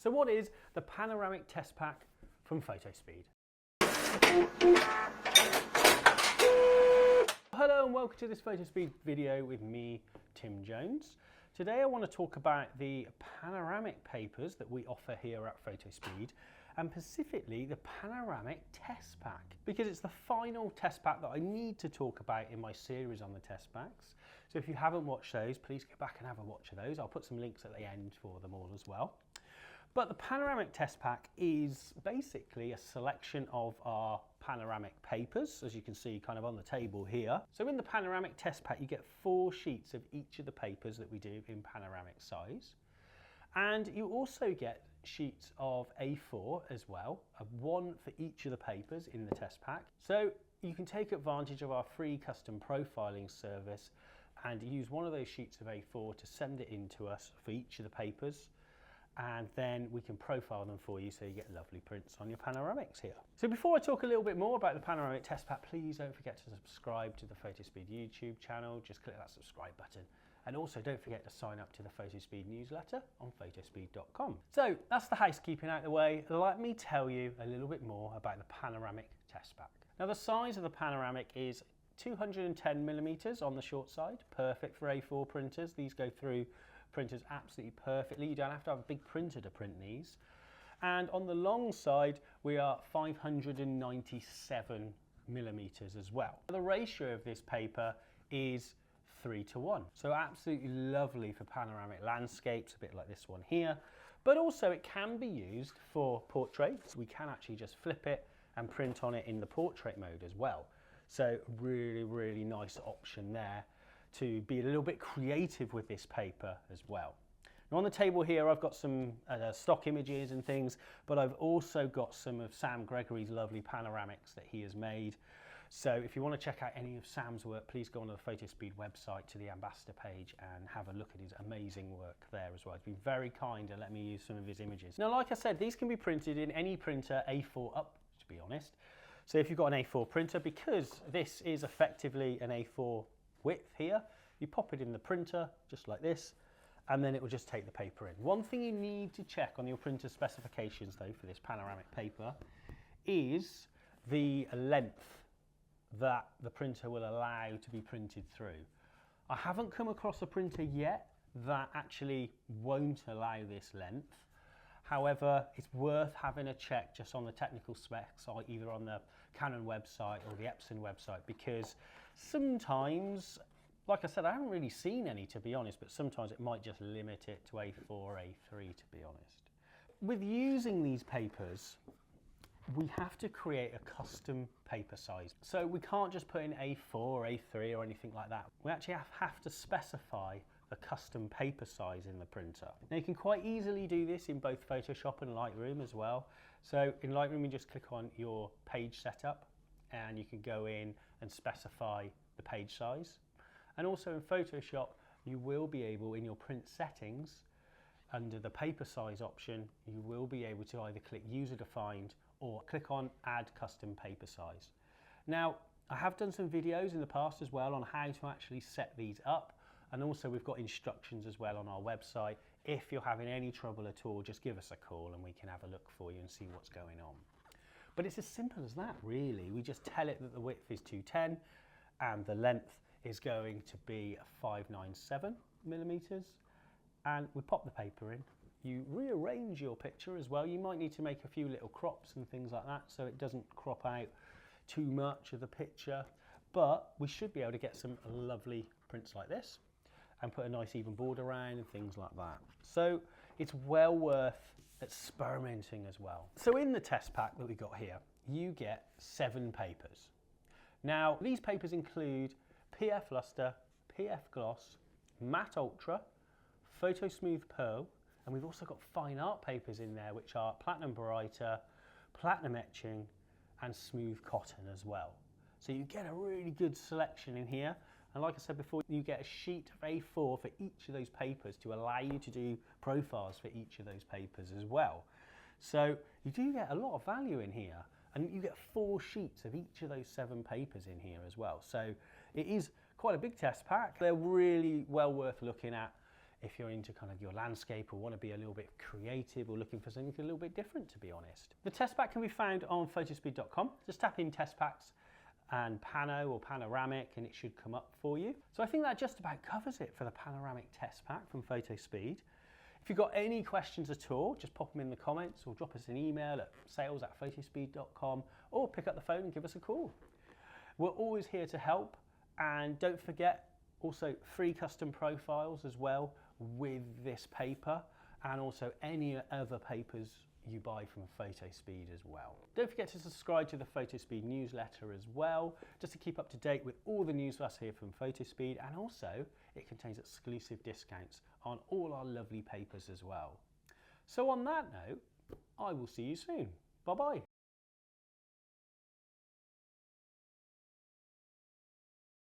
So what is the Panoramic Test Pack from Fotospeed? Hello and welcome to this Fotospeed video with me, Tim Jones. Today I want to talk about the panoramic papers that we offer here at Fotospeed, and specifically the Panoramic Test Pack, because it's the final test pack that I need to talk about in my series on the test packs. So if you haven't watched those, please go back and have a watch of those. I'll put some links at the end for them all as well. But the Panoramic Test Pack is basically a selection of our panoramic papers, as you can see kind of on the table here. So in the Panoramic Test Pack, you get 4 sheets of each of the papers that we do in panoramic size. And you also get sheets of A4 as well, one for each of the papers in the test pack. So you can take advantage of our free custom profiling service and use one of those sheets of A4 to send it in to us for each of the papers. And then we can profile them for you so you get lovely prints on your panoramics here. So before I talk a little bit more about the Panoramic Test Pack, please don't forget to subscribe to the Fotospeed YouTube channel. Just click that subscribe button. And also don't forget to sign up to the Fotospeed newsletter on fotospeed.com. So that's the housekeeping out of the way. Let me tell you a little bit more about the Panoramic Test Pack. Now the size of the panoramic is 210 millimeters on the short side, perfect for A4 printers. These go through printers absolutely perfectly. You don't have to have a big printer to print these. And on the long side, we are 597 millimeters as well. The ratio of this paper is 3:1. So absolutely lovely for panoramic landscapes, a bit like this one here. But also it can be used for portraits. We can actually just flip it and print on it in the portrait mode as well. So really, really nice option there to be a little bit creative with this paper as well. Now on the table here I've got some stock images and things, but I've also got some of Sam Gregory's lovely panoramics that he has made. So if you want to check out any of Sam's work, please go on to the Fotospeed website to the ambassador page and have a look at his amazing work there as well. He's been very kind and let me use some of his images. Now like I said, these can be printed in any printer A4 up, to be honest. So if you've got an A4 printer, because this is effectively an A4 width here, you pop it in the printer just like this, and then it will just take the paper in. One thing you need to check on your printer specifications though for this panoramic paper is the length that the printer will allow to be printed through. I haven't come across a printer yet that actually won't allow this length. However, it's worth having a check just on the technical specs, or either on the Canon website or the Epson website, because sometimes, like I said, I haven't really seen any to be honest, but sometimes it might just limit it to A4, A3 to be honest. With using these papers, we have to create a custom paper size. So we can't just put in A4, A3 or anything like that. We actually have to specify a custom paper size in the printer. Now you can quite easily do this in both Photoshop and Lightroom as well. So in Lightroom you just click on your page setup and you can go in and specify the page size. And also in Photoshop you will be able, in your print settings, under the paper size option, you will be able to either click user defined or click on add custom paper size. Now I have done some videos in the past as well on how to actually set these up. And also we've got instructions as well on our website. If you're having any trouble at all, just give us a call and we can have a look for you and see what's going on. But it's as simple as that really. We just tell it that the width is 210 and the length is going to be 597 millimeters. And we pop the paper in. You rearrange your picture as well. You might need to make a few little crops and things like that so it doesn't crop out too much of the picture. But we should be able to get some lovely prints like this and put a nice even border around and things like that. So it's well worth experimenting as well. So in the test pack that we got here, you get 7 papers. Now these papers include PF Luster, PF Gloss, Matte Ultra, Photo Smooth Pearl, and we've also got fine art papers in there which are Platinum Baryta, Platinum Etching and Smooth Cotton as well. So you get a really good selection in here. And like I said before, you get a sheet of A4 for each of those papers to allow you to do profiles for each of those papers as well. So you do get a lot of value in here, and you get 4 sheets of each of those 7 papers in here as well. So it is quite a big test pack. They're really well worth looking at if you're into kind of your landscape or want to be a little bit creative or looking for something a little bit different, to be honest. The test pack can be found on fotospeed.com. Just tap in test packs and pano or panoramic and it should come up for you. So I think that just about covers it for the panoramic test pack from Fotospeed. If you've got any questions at all, just pop them in the comments or drop us an email at sales@fotospeed.com or pick up the phone and give us a call. We're always here to help, and don't forget also free custom profiles as well with this paper, and also any other papers you buy from Fotospeed as well. Don't forget to subscribe to the Fotospeed newsletter as well, just to keep up to date with all the news that's here from Fotospeed, and also it contains exclusive discounts on all our lovely papers as well. So on that note, I will see you soon. Bye bye.